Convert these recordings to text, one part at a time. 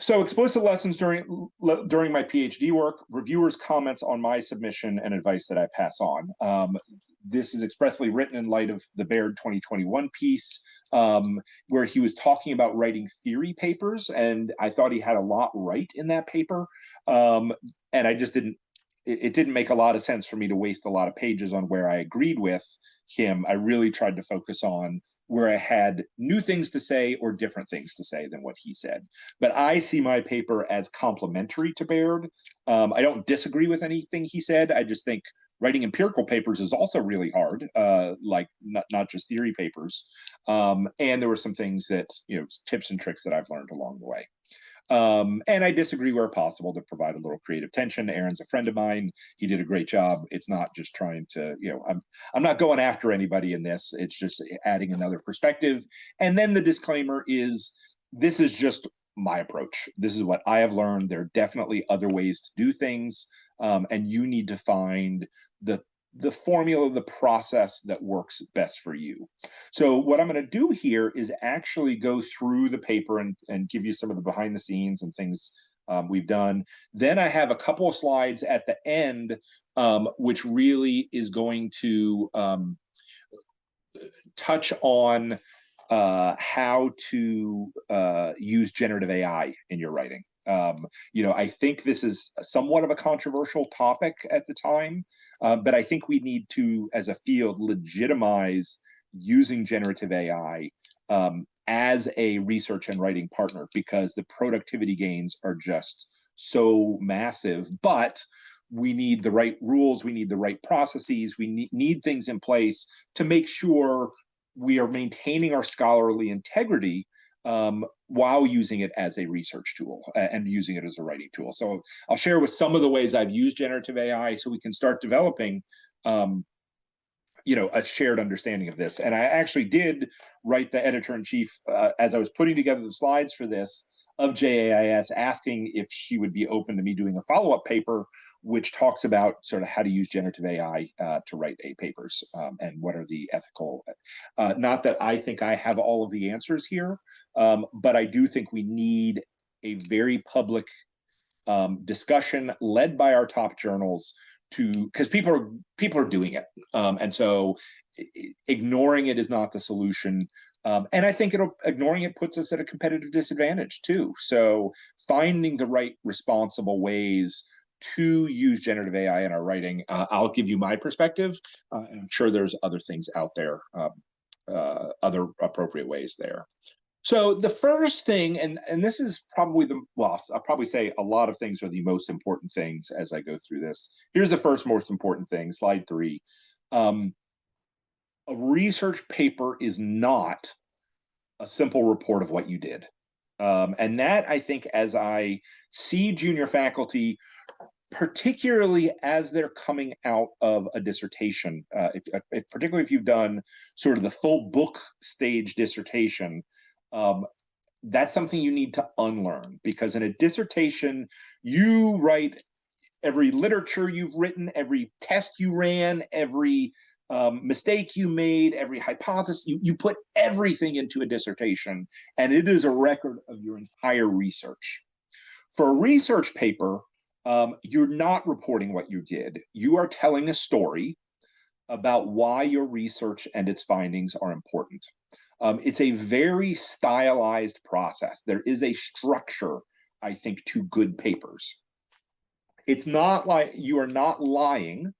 So explicit lessons during my PhD work, reviewers' comments on my submission and advice that I pass on. This is expressly written in light of the Baird 2021 piece, where he was talking about writing theory papers, and I thought he had a lot right in that paper. And I just didn't it didn't make a lot of sense for me to waste a lot of pages on where I agreed with him. I really tried to focus on where I had new things to say or different things to say than what he said. But I see my paper as complementary to Baird. I don't disagree with anything he said. I just think writing empirical papers is also really hard, like not just theory papers. And there were some things that, tips and tricks that I've learned along the way. And I disagree where possible to provide a little creative tension. Aaron's a friend of mine. He did a great job. It's not just trying to, I'm not going after anybody in this. It's just adding another perspective. And then the disclaimer is this is just my approach. This is what I have learned. There are definitely other ways to do things. And you need to find the formula, the process that works best for you. So what I'm going to do here is actually go through the paper and give you some of the behind the scenes and things we've done. Then I have a couple of slides at the end, which really is going to touch on how to use generative AI in your writing. I think this is somewhat of a controversial topic at the time, but I think we need to, as a field, legitimize using generative AI as a research and writing partner because the productivity gains are just so massive. But we need the right rules, we need the right processes, we need things in place to make sure we are maintaining our scholarly integrity while using it as a research tool and using it as a writing tool. So I'll share with some of the ways I've used generative AI so we can start developing a shared understanding of this. And I actually did write the editor-in-chief as I was putting together the slides for this of JAIS, asking if she would be open to me doing a follow-up paper, which talks about sort of how to use generative AI to write A papers and what are the ethical. Not that I think I have all of the answers here, but I do think we need a very public discussion led by our top journals because people are doing it, and so ignoring it is not the solution. And I think ignoring it puts us at a competitive disadvantage too. So finding the right responsible ways to use generative AI in our writing. I'll give you my perspective, and I'm sure there's other things out there, other appropriate ways there. So the first thing, and this is probably I'll probably say a lot of things are the most important things as I go through this. Here's the first most important thing, slide 3. A research paper is not a simple report of what you did. And that, I think, as I see junior faculty, particularly as they're coming out of a dissertation, particularly if you've done sort of the full book stage dissertation, that's something you need to unlearn, because in a dissertation, you write every literature you've written, every test you ran, every mistake you made, every hypothesis, you put everything into a dissertation, and it is a record of your entire research. For a research paper, you're not reporting what you did. You are telling a story about why your research and its findings are important. It's a very stylized process. There is a structure, I think, to good papers. It's not like you are not lying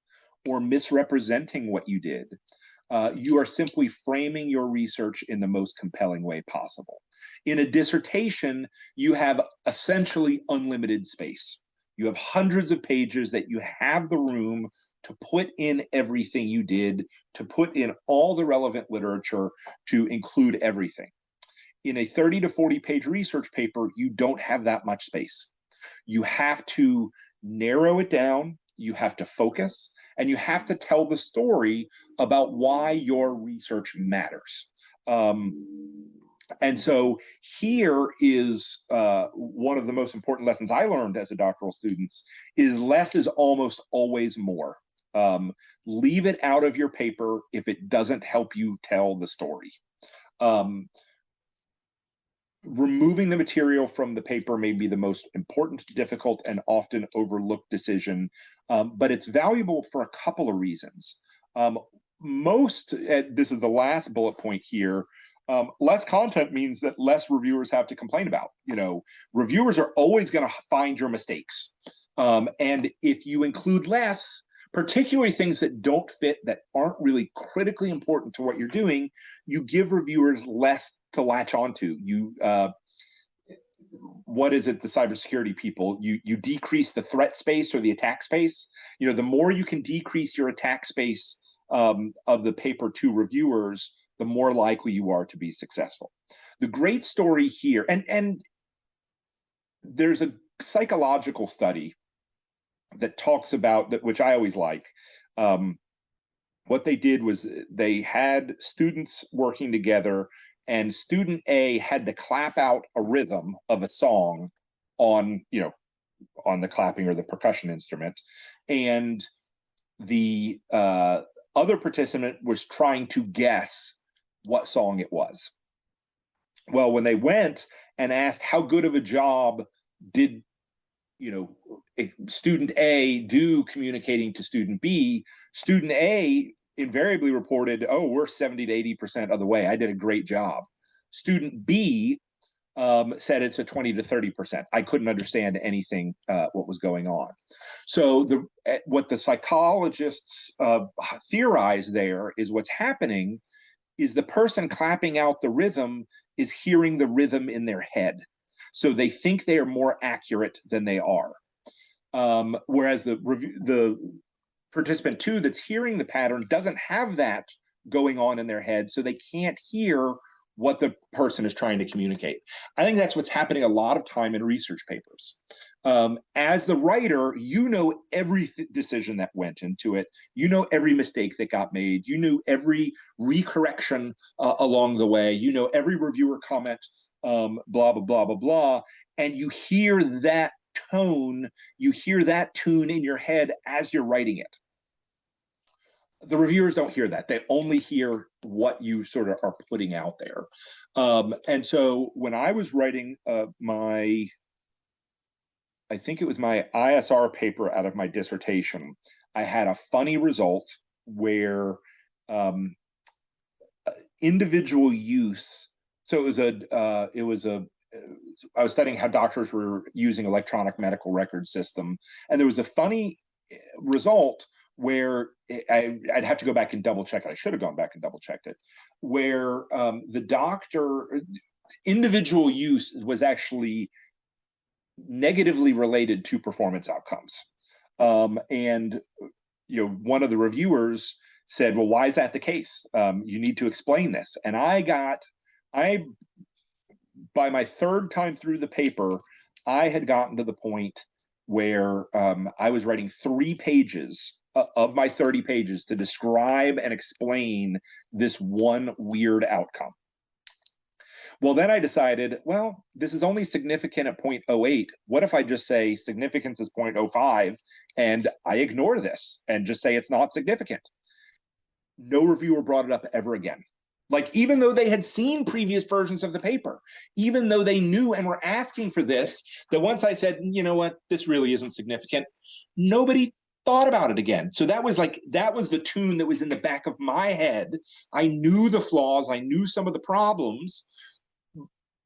or misrepresenting what you did. You are simply framing your research in the most compelling way possible. In a dissertation, you have essentially unlimited space. You have hundreds of pages that you have the room to put in everything you did, to put in all the relevant literature, to include everything. In a 30 to 40 page research paper, you don't have that much space. You have to narrow it down, you have to focus, and you have to tell the story about why your research matters. And so here is one of the most important lessons I learned as a doctoral student is less is almost always more. Leave it out of your paper if it doesn't help you tell the story. removing the material from the paper may be the most important, difficult, and often overlooked decision, but it's valuable for a couple of reasons. This is the last bullet point here. Less content means that less reviewers have to complain about. Reviewers are always going to find your mistakes, and if you include less, particularly things that don't fit, that aren't really critically important to what you're doing, you give reviewers less to latch onto. What is it, the cybersecurity people, you decrease the threat space or the attack space. The more you can decrease your attack space of the paper to reviewers, the more likely you are to be successful. The great story here, and there's a psychological study that talks about that, which I always like. What they did was they had students working together, and student A had to clap out a rhythm of a song on the clapping or the percussion instrument, and the other participant was trying to guess what song it was. Well, when they went and asked how good of a job did student A do communicating to student B, student A invariably reported, oh, we're 70 to 80% of the way. I did a great job. Student B said it's a 20 to 30%. I couldn't understand anything what was going on. So what the psychologists theorize there is what's happening is the person clapping out the rhythm is hearing the rhythm in their head. So they think they are more accurate than they are. Whereas the participant 2 that's hearing the pattern doesn't have that going on in their head, so they can't hear what the person is trying to communicate. I think that's what's happening a lot of time in research papers. As the writer, every decision that went into it. Every mistake that got made. Every recorrection along the way. Every reviewer comment, blah, blah, blah, blah, blah. And you hear that tone, you hear that tune in your head as you're writing it. The reviewers don't hear that. They only hear what you sort of are putting out there. And so when I was writing I think it was my ISR paper out of my dissertation, I had a funny result where individual use. So I was studying how doctors were using electronic medical record system, and there was a funny result where I'd have to go back and double check it. I should have gone back and double checked it, where the doctor individual use was actually negatively related to performance outcomes. And one of the reviewers said, well, why is that the case? You need to explain this. And by my third time through the paper, I had gotten to the point where I was writing 3 pages of my 30 pages to describe and explain this one weird outcome. Well, then I decided, well, this is only significant at 0.08. What if I just say significance is 0.05 and I ignore this and just say it's not significant? No reviewer brought it up ever again. Like, even though they had seen previous versions of the paper, even though they knew and were asking for this, that once I said, you know what, this really isn't significant, nobody thought about it again. So that was the tune that was in the back of my head. I knew the flaws, I knew some of the problems,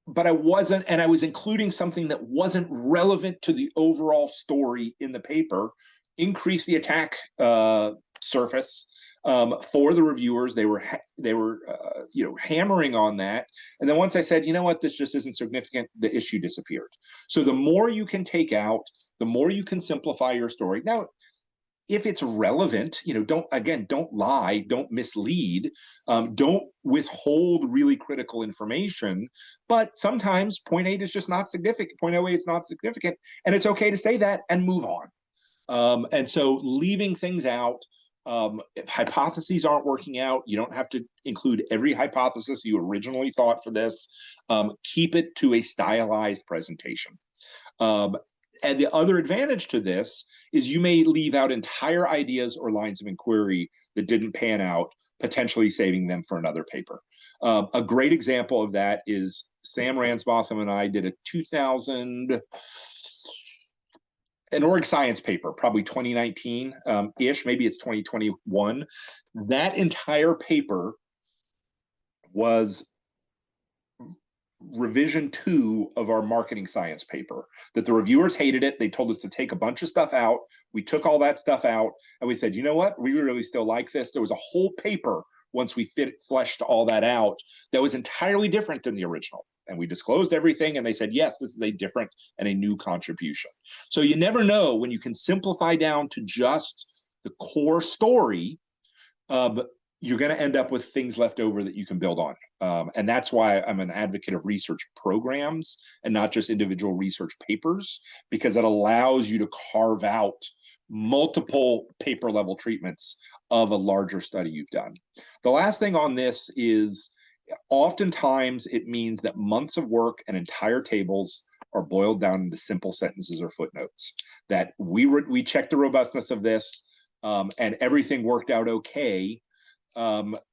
but I was including something that wasn't relevant to the overall story in the paper, increase the attack surface for the reviewers. They were hammering on that. And then once I said, you know what, this just isn't significant, the issue disappeared. So the more you can take out, the more you can simplify your story. Now, if it's relevant, don't lie, don't mislead, don't withhold really critical information. But sometimes 0.8 is just not significant. 0.08 is not significant. And it's okay to say that and move on. And so leaving things out, if hypotheses aren't working out, you don't have to include every hypothesis you originally thought for this. Keep it to a stylized presentation. And the other advantage to this is you may leave out entire ideas or lines of inquiry that didn't pan out, potentially saving them for another paper. A great example of that is Sam Ransbotham and I did a 2000 an org science paper, probably 2019 ish, maybe it's 2021. That entire paper was revision 2 of our marketing science paper. That the reviewers hated it. They told us to take a bunch of stuff out. We took all that stuff out and we said, you know what, we really still like this. There was a whole paper once we fleshed all that out that was entirely different than the original, and we disclosed everything and they said, yes, this is a different and a new contribution. So you never know when you can simplify down to just the core story. You're going to end up with things left over that you can build on. And that's why I'm an advocate of research programs and not just individual research papers, because it allows you to carve out multiple paper level treatments of a larger study you've done. The last thing on this is oftentimes it means that months of work and entire tables are boiled down into simple sentences or footnotes. That we checked the robustness of this and everything worked out okay,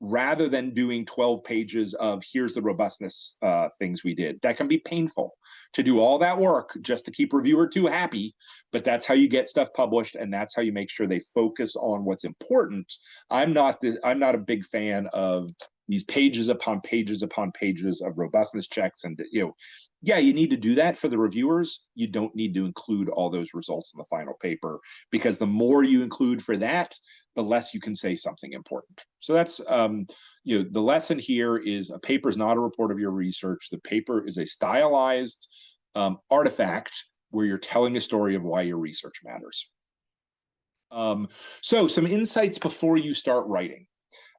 rather than doing 12 pages of here's the robustness things we did. That can be painful to do all that work just to keep reviewer 2 happy, but that's how you get stuff published, and that's how you make sure they focus on what's important. I'm not a big fan of these pages upon pages upon pages of robustness checks, and yeah, you need to do that for the reviewers. You don't need to include all those results in the final paper, because the more you include for that, the less you can say something important. So that's the lesson here is a paper is not a report of your research. The paper is a stylized artifact where you're telling a story of why your research matters. So some insights before you start writing.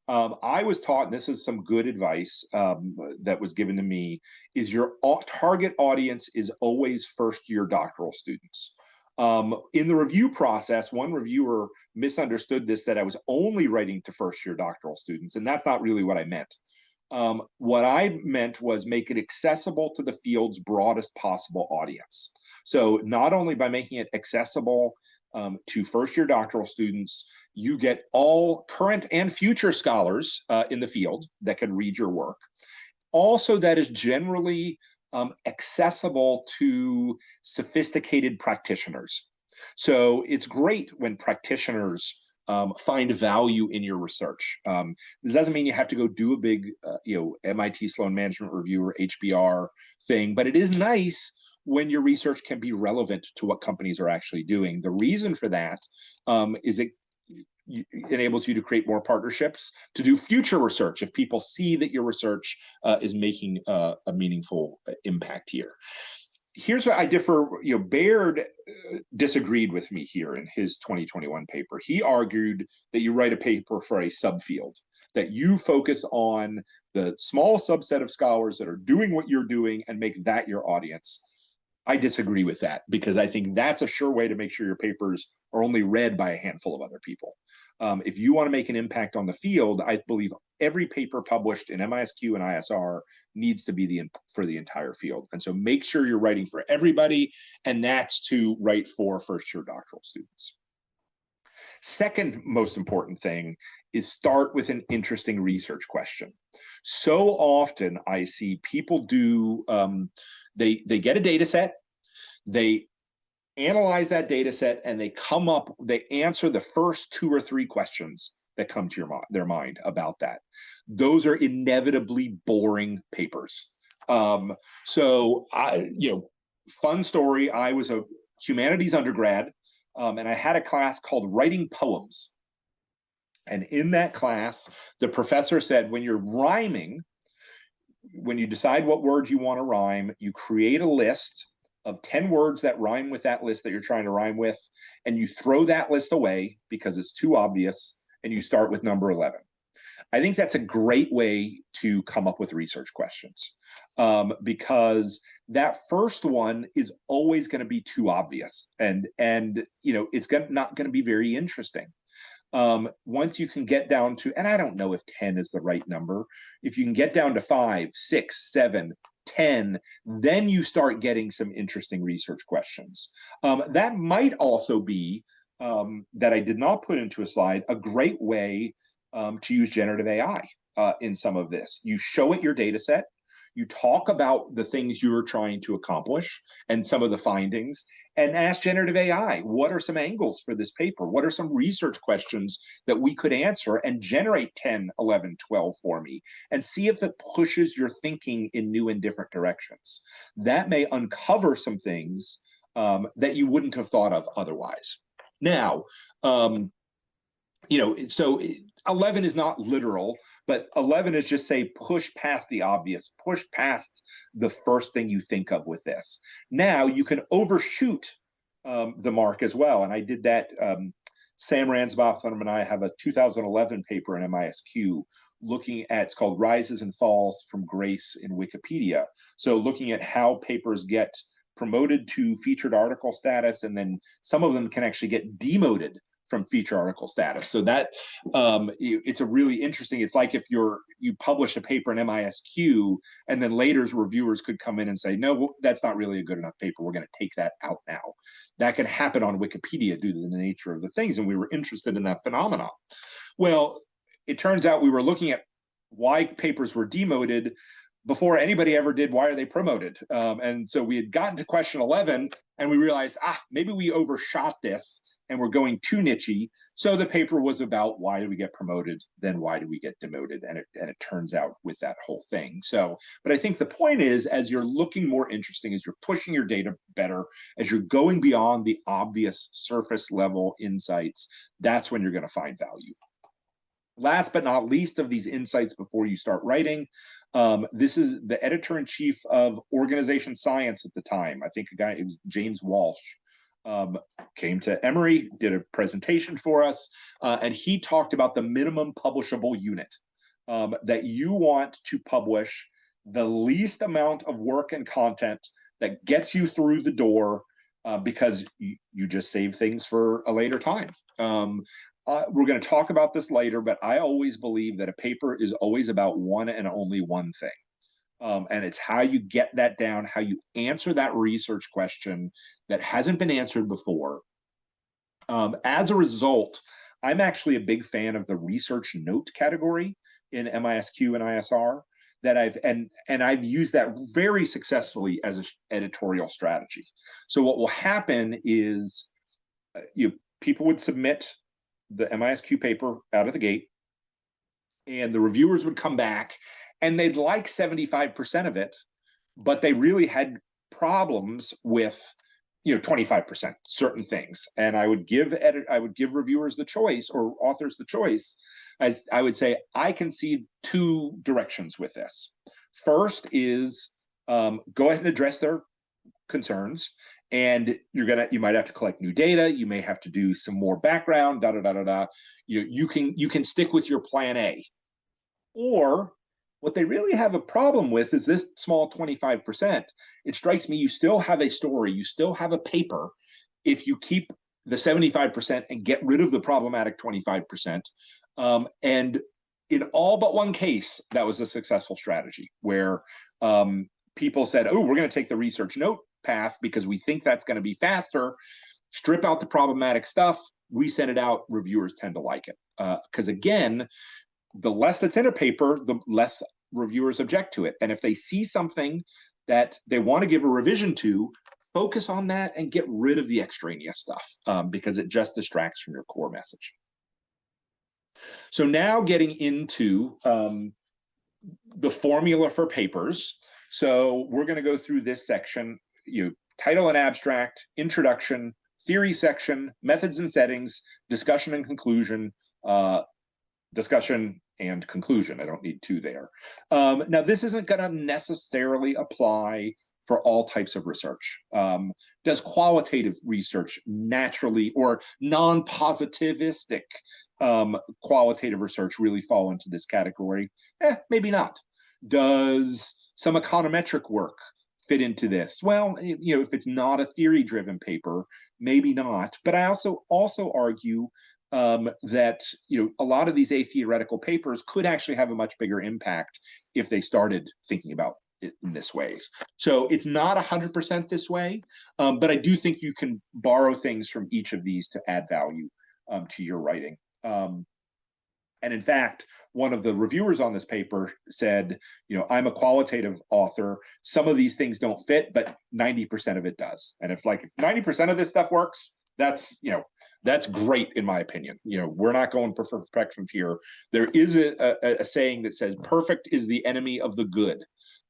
I was taught, and this is some good advice that was given to me, is your target audience is always first-year doctoral students. In the review process, one reviewer misunderstood this, that I was only writing to first-year doctoral students, and that's not really what I meant. What I meant was make it accessible to the field's broadest possible audience. So not only by making it accessible to first-year doctoral students, you get all current and future scholars in the field that can read your work. Also, that is generally accessible to sophisticated practitioners. So it's great when practitioners find value in your research. This doesn't mean you have to go do a big, MIT Sloan Management Review or HBR thing, but it is nice when your research can be relevant to what companies are actually doing. The reason for that is it enables you to create more partnerships to do future research if people see that your research is making a meaningful impact here. Here's where I differ. Baird disagreed with me here in his 2021 paper. He argued that you write a paper for a subfield, that you focus on the small subset of scholars that are doing what you're doing and make that your audience. I disagree with that, because I think that's a sure way to make sure your papers are only read by a handful of other people. If you want to make an impact on the field, I believe every paper published in MISQ and ISR needs to be for the entire field. And so make sure you're writing for everybody, and that's to write for first-year doctoral students. Second most important thing is start with an interesting research question. So often I see people do, they get a data set, they analyze that data set, and they answer the first 2 or 3 questions that come to their mind about that. Those are inevitably boring papers. Fun story, I was a humanities undergrad, and I had a class called Writing Poems. And in that class, the professor said, when you're rhyming, when you decide what words you want to rhyme, you create a list of 10 words that rhyme with that list that you're trying to rhyme with, and you throw that list away because it's too obvious, and you start with number 11. I think that's a great way to come up with research questions, because that first one is always going to be too obvious, and it's not going to be very interesting. Once you can get down to, and I don't know if 10 is the right number, if you can get down to 5, 6, 7, 10, then you start getting some interesting research questions. That might also be, that I did not put into a slide, a great way to use generative AI in some of this. You show it your data set, You talk about the things you're trying to accomplish and some of the findings, and ask generative AI, what are some angles for this paper? What are some research questions that we could answer, and generate 10, 11, 12 for me, and see if it pushes your thinking in new and different directions. That may uncover some things that you wouldn't have thought of otherwise. Now, so 11 is not literal, but 11 is just say push past the obvious, push past the first thing you think of with this. Now you can overshoot the mark as well. And I did that. Sam Ransbotham and I have a 2011 paper in MISQ looking at, it's called Rises and Falls from Grace in Wikipedia. So looking at how papers get promoted to featured article status, and then some of them can actually get demoted from feature article status. So that it's a really interesting, it's like if you publish a paper in MISQ and then later reviewers could come in and say, no, that's not really a good enough paper, we're going to take that out now. That can happen on Wikipedia due to the nature of the things, and we were interested in that phenomenon. Well, it turns out we were looking at why papers were demoted before anybody ever did why are they promoted. And so we had gotten to question 11 and we realized, maybe we overshot this and we're going too nichey. So the paper was about why do we get promoted, then why do we get demoted, and it turns out with that whole thing. So, but I think the point is, as you're looking more interesting, as you're pushing your data better, as you're going beyond the obvious surface level insights, that's when you're going to find value. Last but not least of these insights before you start writing, this is the editor-in-chief of Organization Science at the time. I think it was James Walsh, came to Emory, did a presentation for us, and he talked about the minimum publishable unit, that you want to publish the least amount of work and content that gets you through the door, because you just save things for a later time. We're going to talk about this later, but I always believe that a paper is always about one and only one thing. And it's how you get that down, how you answer that research question that hasn't been answered before. As a result, I'm actually a big fan of the research note category in MISQ and ISR that I've used that very successfully as an editorial strategy. So what will happen is people would submit the MISQ paper out of the gate, and the reviewers would come back and they'd like 75% of it, but they really had problems with 25% certain things. And I would give reviewers the choice, or authors the choice, as I would say, I can see two directions with this. First is go ahead and address their concerns, and you might have to collect new data, you may have to do some more background, you can stick with your plan A. Or what they really have a problem with is this small 25%. It strikes me you still have a story, you still have a paper, if you keep the 75% and get rid of the problematic 25%. And in all but one case, that was a successful strategy where people said, oh, we're going to take the research note path because we think that's going to be faster, strip out the problematic stuff, we send it out, reviewers tend to like it. Because again, the less that's in a paper, the less reviewers object to it. And if they see something that they want to give a revision to, focus on that and get rid of the extraneous stuff, because it just distracts from your core message. So now getting into the formula for papers. So we're going to go through this section, title and abstract, introduction, theory section, methods and settings, discussion and conclusion, discussion and conclusion. I don't need two there. Now, this isn't going to necessarily apply for all types of research. Does qualitative research naturally, or non-positivistic qualitative research really fall into this category? Maybe not. Does some econometric work fit into this? Well, if it's not a theory-driven paper, maybe not. But I also argue that a lot of these atheoretical papers could actually have a much bigger impact if they started thinking about it in this way. So it's not 100% this way, but I do think you can borrow things from each of these to add value to your writing. And in fact, one of the reviewers on this paper said, I'm a qualitative author. Some of these things don't fit, but 90% of it does. And if 90% of this stuff works, that's great in my opinion. We're not going for perfection here. There is a saying that says perfect is the enemy of the good.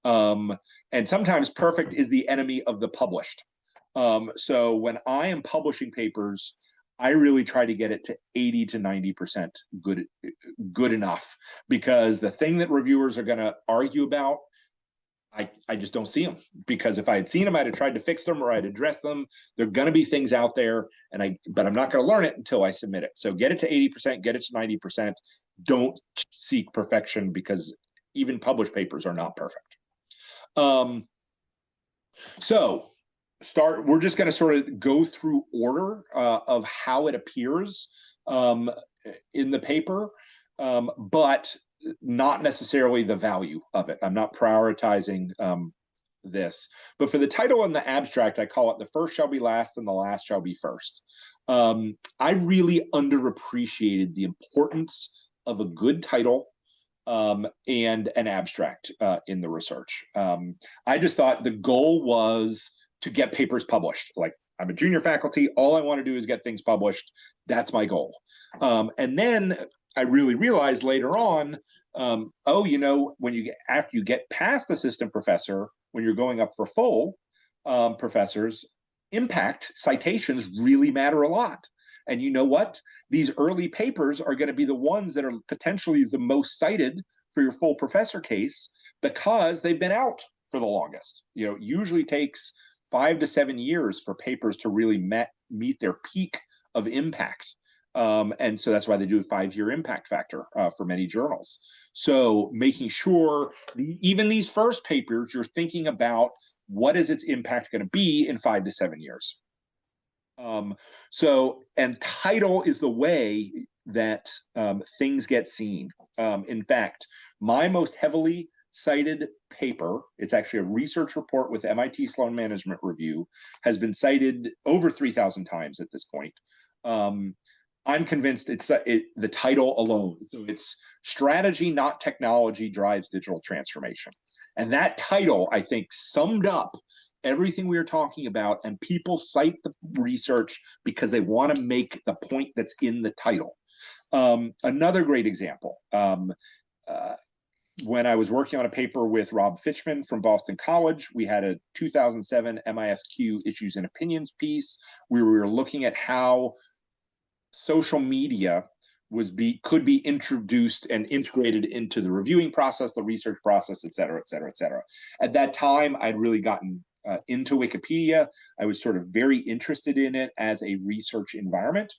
And sometimes perfect is the enemy of the published. So when I am publishing papers, I really try to get it to 80 to 90% good enough, because the thing that reviewers are going to argue about, I just don't see them, because if I had seen them, I'd have tried to fix them or I'd address them. There are going to be things out there, but I'm not going to learn it until I submit it. So get it to 80%, get it to 90%. Don't seek perfection, because even published papers are not perfect. So we're just going to sort of go through order of how it appears in the paper, but not necessarily the value of it. I'm not prioritizing this. But for the title and the abstract, I call it "The First Shall Be Last and the Last Shall Be First." I really underappreciated the importance of a good title and an abstract in the research. I just thought the goal was to get papers published. Like, I'm a junior faculty, all I want to do is get things published. That's my goal. And then I really realized later on, after you get past assistant professor, when you're going up for full professors, impact citations really matter a lot. And you know what? These early papers are going to be the ones that are potentially the most cited for your full professor case, because they've been out for the longest. It usually takes 5 to 7 years for papers to really meet their peak of impact. And so that's why they do a 5-year impact factor for many journals. So making sure even these first papers, you're thinking about what is its impact going to be in 5 to 7 years. And title is the way that things get seen. In fact, my most heavily cited paper, it's actually a research report with MIT Sloan Management Review, has been cited over 3,000 times at this point. I'm convinced it's the title alone. So it's "Strategy, Not Technology, Drives Digital Transformation." And that title, I think, summed up everything we were talking about, and people cite the research because they want to make the point that's in the title. Another great example, when I was working on a paper with Rob Fitchman from Boston College, we had a 2007 MISQ Issues and Opinions piece where we were looking at how social media could be introduced and integrated into the reviewing process, the research process, et cetera, et cetera, et cetera. At that time, I'd really gotten into Wikipedia. I was sort of very interested in it as a research environment.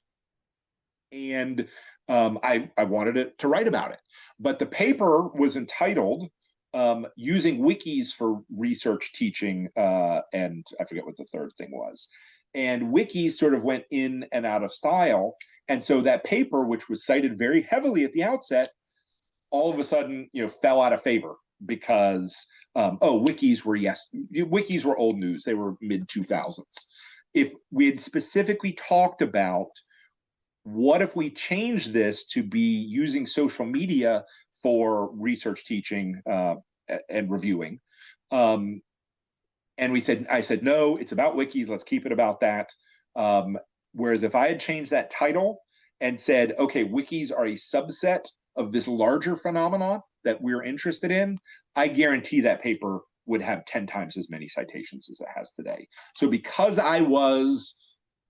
And I wanted to write about it. But the paper was entitled "Using Wikis for Research Teaching," and I forget what the third thing was. And wikis sort of went in and out of style. And so that paper, which was cited very heavily at the outset, all of a sudden, fell out of favor because, wikis were old news. They were mid-2000s. If we had specifically talked about what if we change this to be using social media for research teaching and reviewing, and I said, no, it's about wikis. Let's keep it about that. Whereas if I had changed that title and said, okay, wikis are a subset of this larger phenomenon that we're interested in, I guarantee that paper would have 10 times as many citations as it has today. So because I was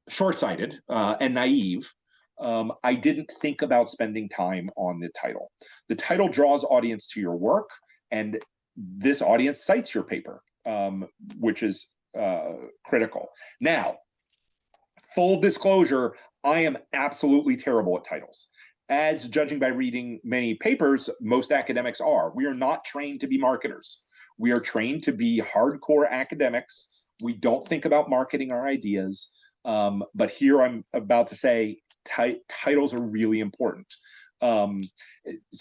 short-sighted and naive, I didn't think about spending time on the title. The title draws audience to your work, and this audience cites your paper, which is critical. Now, full disclosure, I am absolutely terrible at titles. As judging by reading many papers, most academics are. We are not trained to be marketers. We are trained to be hardcore academics. We don't think about marketing our ideas. But here I'm about to say titles are really important. So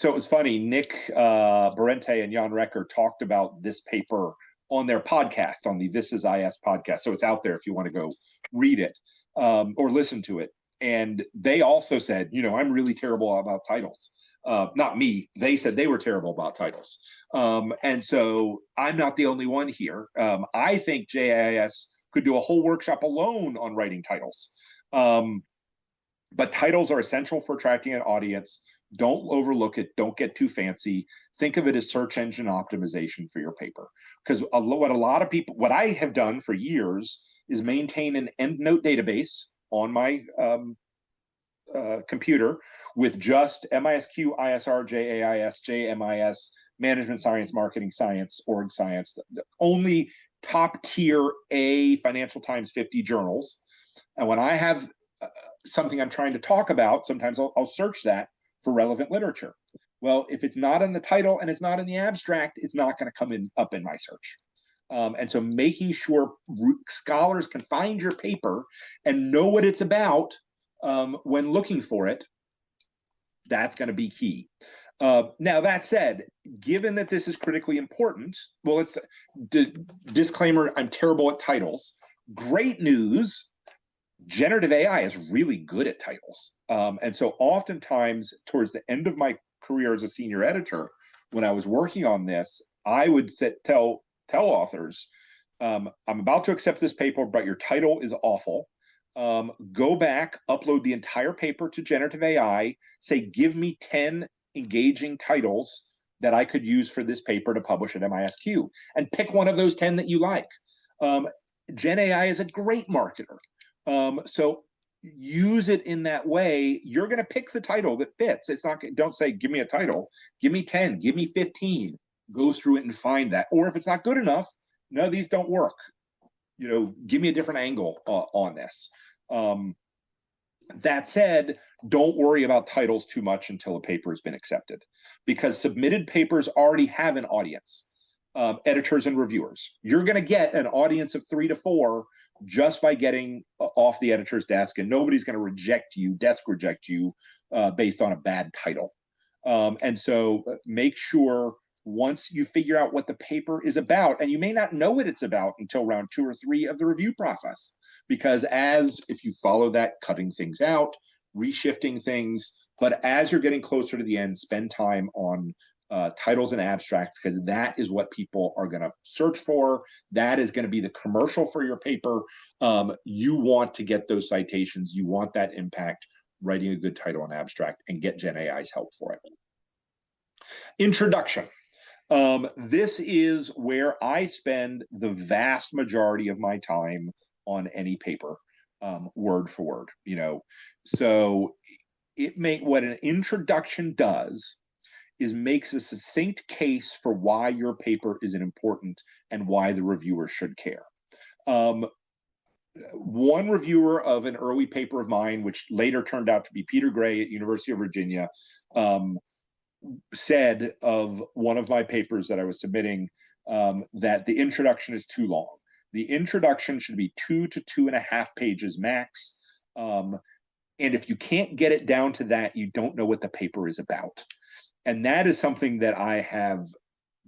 it was funny, Nick Berente and Jan Recker talked about this paper on their podcast, on the This Is IS podcast. So it's out there if you want to go read it or listen to it. And they also said, I'm really terrible about titles. Not me. They said they were terrible about titles. And so I'm not the only one here. I think JAIS could do a whole workshop alone on writing titles. But titles are essential for attracting an audience. Don't overlook it. Don't get too fancy. Think of it as search engine optimization for your paper. Because what I have done for years is maintain an EndNote database on my computer with just MISQ, ISR, JAIS, JMIS, Management Science, Marketing Science, Org Science, the only top tier A Financial Times 50 journals. And when I have something I'm trying to talk about, sometimes I'll search that for relevant literature. Well, if it's not in the title and it's not in the abstract, it's not going to come up in my search. And so making sure scholars can find your paper and know what it's about when looking for it, that's going to be key. Now, that said, given that this is critically important, well, it's disclaimer, I'm terrible at titles. Great news, generative AI is really good at titles. And so oftentimes towards the end of my career as a senior editor, when I was working on this, I would tell authors, I'm about to accept this paper, but your title is awful. Go back, upload the entire paper to generative AI, say, give me 10 engaging titles that I could use for this paper to publish at MISQ, and pick one of those 10 that you like. Gen AI is a great marketer. So use it in that way. You're going to pick the title that fits. It's not, don't say, give me a title, give me 10, give me 15, go through it and find that. Or if it's not good enough, no, these don't work. Give me a different angle on this. That said, don't worry about titles too much until a paper has been accepted, because submitted papers already have an audience, editors and reviewers. You're going to get an audience of 3 to 4 just by getting off the editor's desk, and nobody's going to desk reject you based on a bad title. And so make sure once you figure out what the paper is about, and you may not know what it's about until round 2 or 3 of the review process, because if you follow that, cutting things out, reshifting things, but as you're getting closer to the end, spend time on titles and abstracts, because that is what people are going to search for. That is going to be the commercial for your paper. You want to get those citations. You want that impact, writing a good title and abstract, and get Gen AI's help for it. Introduction. This is where I spend the vast majority of my time on any paper, word for word. So what an introduction does is makes a succinct case for why your paper is important and why the reviewer should care. One reviewer of an early paper of mine, which later turned out to be Peter Gray at University of Virginia, said of one of my papers that I was submitting that the introduction is too long. The introduction should be 2 to 2.5 pages max. And if you can't get it down to that, you don't know what the paper is about. And that is something that I have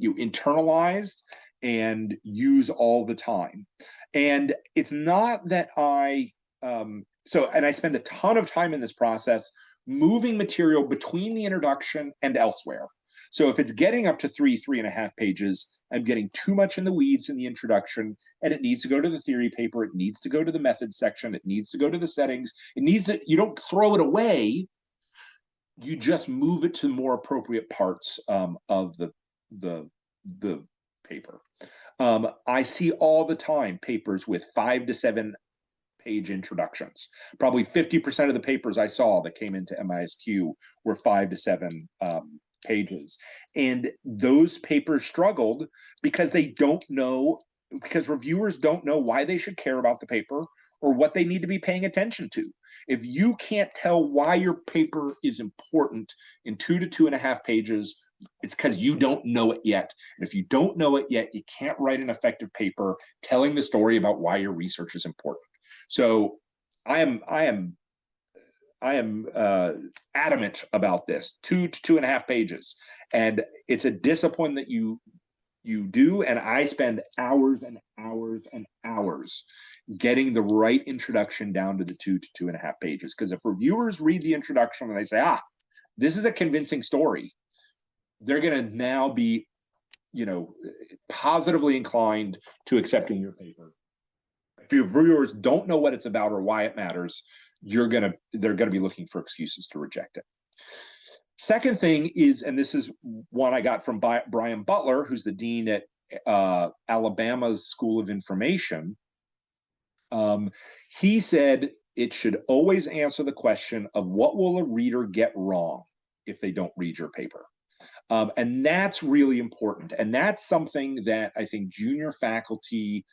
internalized and use all the time. And it's not that and I spend a ton of time in this process moving material between the introduction and elsewhere. So if it's getting up to 3.5 pages, I'm getting too much in the weeds in the introduction, and it needs to go to the theory paper. It needs to go to the methods section. It needs to go to the settings. You don't throw it away. You just move it to more appropriate parts of the paper. I see all the time papers with 5 to 7 page introductions. Probably 50% of the papers I saw that came into MISQ were 5 to 7 pages. And those papers struggled because because reviewers don't know why they should care about the paper or what they need to be paying attention to. If you can't tell why your paper is important in 2 to 2.5 pages, it's because you don't know it yet. And if you don't know it yet, you can't write an effective paper telling the story about why your research is important. So I am adamant about this, 2 to 2.5 pages. And it's a discipline that you do, and I spend hours and hours and hours getting the right introduction down to the 2 to 2.5 pages. Because if reviewers read the introduction and they say, this is a convincing story, they're going to now be, positively inclined to accepting your paper. If your reviewers don't know what it's about or why it matters, they're going to be looking for excuses to reject it. Second thing is, and this is one I got from Brian Butler, who's the dean at Alabama's School of Information. He said it should always answer the question of what will a reader get wrong if they don't read your paper. And that's really important. And that's something that I think junior faculty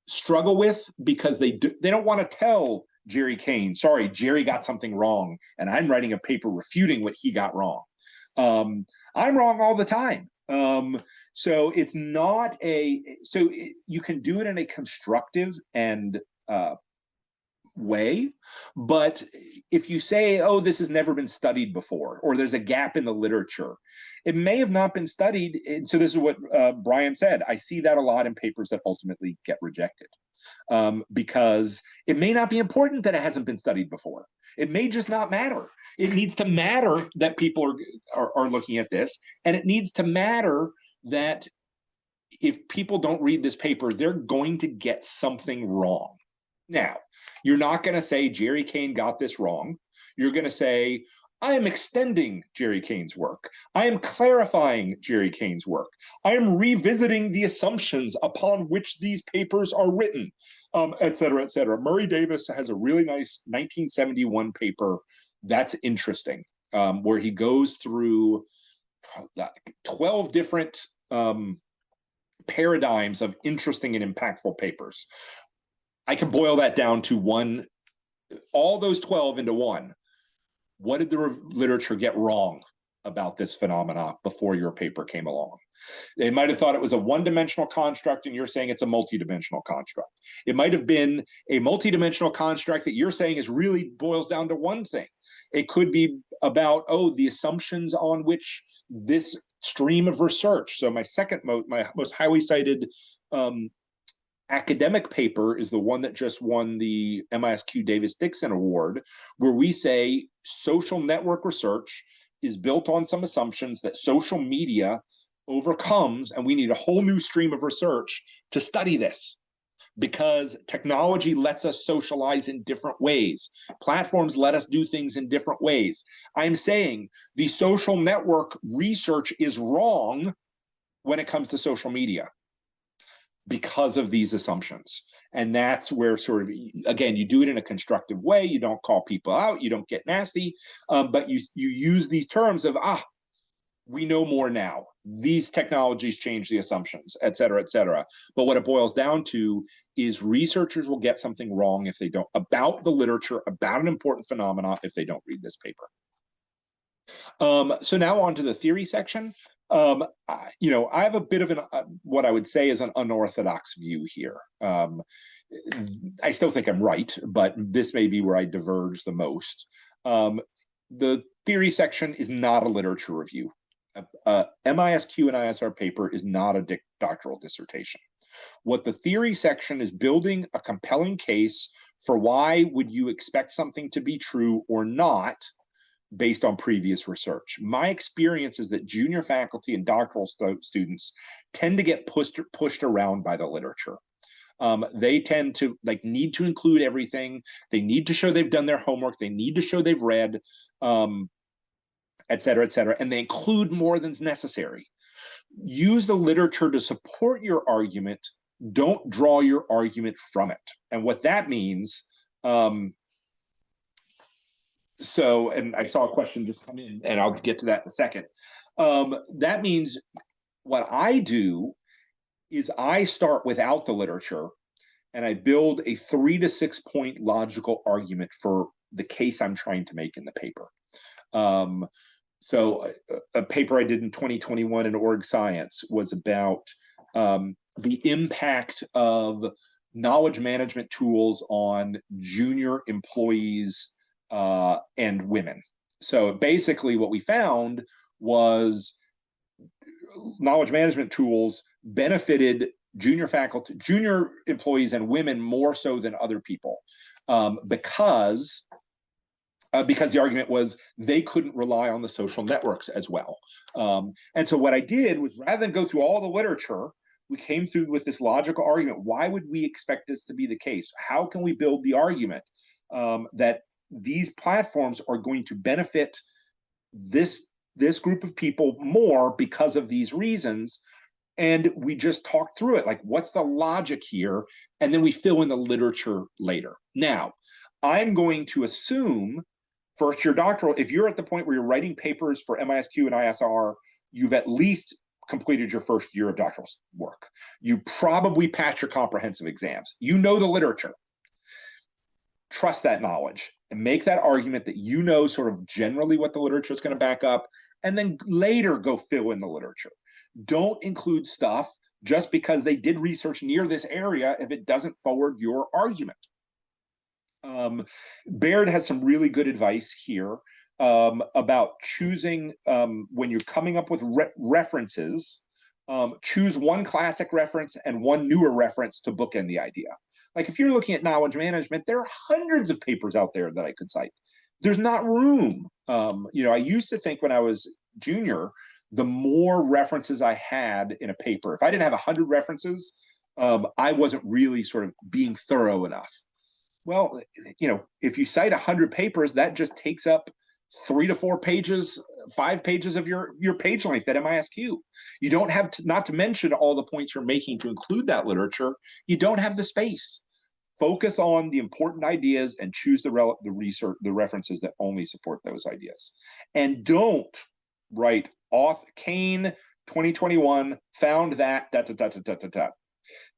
struggle with, because they don't want to tell Jerry Kane, sorry, Jerry got something wrong, and I'm writing a paper refuting what he got wrong. I'm wrong all the time. So it's not you can do it in a constructive and way, but if you say, this has never been studied before, or there's a gap in the literature, it may have not been studied. And so this is what Brian said. I see that a lot in papers that ultimately get rejected, because it may not be important that it hasn't been studied before. It may just not matter. It needs to matter that people are looking at this, and it needs to matter that if people don't read this paper, they're going to get something wrong. Now, you're not going to say Jerry Kane got this wrong. You're going to say, I am extending Jerry Kane's work. I am clarifying Jerry Kane's work. I am revisiting the assumptions upon which these papers are written, et cetera, et cetera. Murray Davis has a really nice 1971 paper that's interesting, where he goes through 12 different paradigms of interesting and impactful papers. I can boil that down to one, all those 12 into one. What did the literature get wrong about this phenomena before your paper came along? They might have thought it was a one-dimensional construct, and you're saying it's a multidimensional construct. It might have been a multidimensional construct that you're saying is really boils down to one thing. It could be about, the assumptions on which this stream of research. So my most highly cited academic paper is the one that just won the MISQ Davis-Dixon Award, where we say social network research is built on some assumptions that social media overcomes, and we need a whole new stream of research to study this, because technology lets us socialize in different ways. Platforms let us do things in different ways. I'm saying the social network research is wrong when it comes to social media, because of these assumptions. And that's where sort of, again, you do it in a constructive way. You don't call people out. You don't get nasty. But you use these terms of, we know more now. These technologies change the assumptions, et cetera, et cetera. But what it boils down to is researchers will get something wrong if they don't, about the literature, about an important phenomenon, if they don't read this paper. So now on to the theory section. I have a bit of what I would say is an unorthodox view here. I still think I'm right, but this may be where I diverge the most. The theory section is not a literature review. MISQ and ISR paper is not a doctoral dissertation. What the theory section is building a compelling case for why would you expect something to be true or not, based on previous research. My experience is that junior faculty and doctoral students tend to get pushed around by the literature. They tend to need to include everything. They need to show they've done their homework. They need to show they've read, et cetera, and they include more than's necessary. Use the literature to support your argument. Don't draw your argument from it. And what that means, and I saw a question just come in, and I'll get to that in a second. That means what I do is I start without the literature, and I build a 3 to 6 point logical argument for the case I'm trying to make in the paper. So a paper I did in 2021 in Org Science was about the impact of knowledge management tools on junior employees and women. So basically what we found was knowledge management tools benefited junior employees and women more so than other people, because the argument was they couldn't rely on the social networks as well. And so what I did was, rather than go through all the literature, we came through with this logical argument. Why would we expect this to be the case? How can we build the argument that these platforms are going to benefit this group of people more because of these reasons? And we just talked through it, like, what's the logic here? And then we fill in the literature later. Now, I'm going to assume first year doctoral, if you're at the point where you're writing papers for MISQ and ISR, you've at least completed your first year of doctoral work. You probably passed your comprehensive exams. You know the literature. Trust that knowledge and make that argument that you know sort of generally what the literature is going to back up, and then later go fill in the literature. Don't include stuff just because they did research near this area if it doesn't forward your argument. Baird has some really good advice here about choosing, when you're coming up with references, choose one classic reference and one newer reference to bookend the idea. Like, if you're looking at knowledge management, there are hundreds of papers out there that I could cite. There's not room. I used to think when I was junior, the more references I had in a paper, if I didn't have 100 references, I wasn't really sort of being thorough enough. Well, if you cite 100 papers, that just takes up 3 to 4 pages, 5 pages of your page length at MISQ. You don't have to, not to mention all the points you're making to include that literature, you don't have the space. Focus on the important ideas and choose the references that only support those ideas. And don't write Kane 2021 found that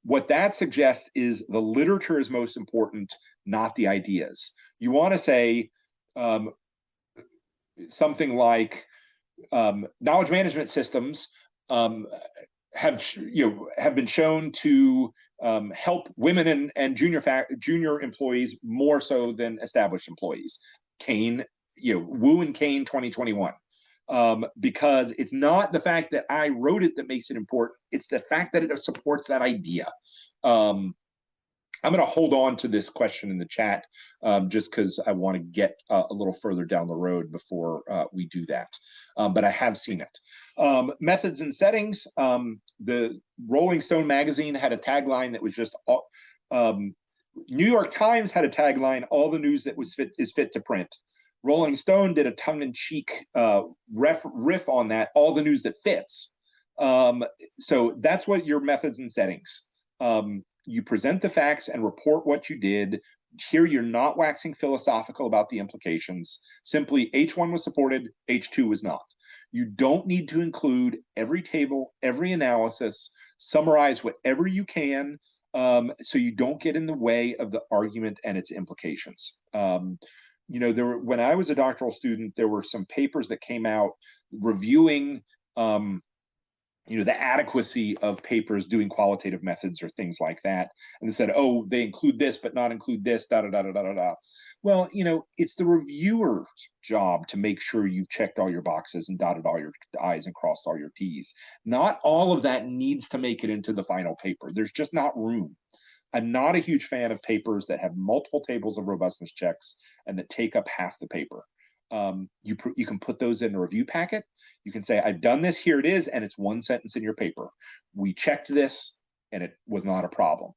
What that suggests is the literature is most important, not the ideas. You want to say something like knowledge management systems have been shown to help women and junior employees more so than established employees. Kane, Wu and Kane 2021. Because it's not the fact that I wrote it that makes it important. It's the fact that it supports that idea. I'm going to hold on to this question in the chat just because I want to get a little further down the road before we do that. But I have seen it. Methods and settings. The Rolling Stone magazine had a tagline that was just, New York Times had a tagline, all the news that is fit to print. Rolling Stone did a tongue-in-cheek riff on that, all the news that fits. So that's what your methods and settings. You present the facts and report what you did. Here, you're not waxing philosophical about the implications. Simply, H1 was supported, H2 was not. You don't need to include every table, every analysis, summarize whatever you can, so you don't get in the way of the argument and its implications. When I was a doctoral student, there were some papers that came out reviewing the adequacy of papers doing qualitative methods or things like that. And they said, oh, they include this, but not include this, da-da-da-da-da-da. Well, it's the reviewer's job to make sure you've checked all your boxes and dotted all your I's and crossed all your T's. Not all of that needs to make it into the final paper. There's just not room. I'm not a huge fan of papers that have multiple tables of robustness checks and that take up half the paper. You can put those in the review packet. You can say, I've done this, here it is, and it's one sentence in your paper. We checked this, and it was not a problem.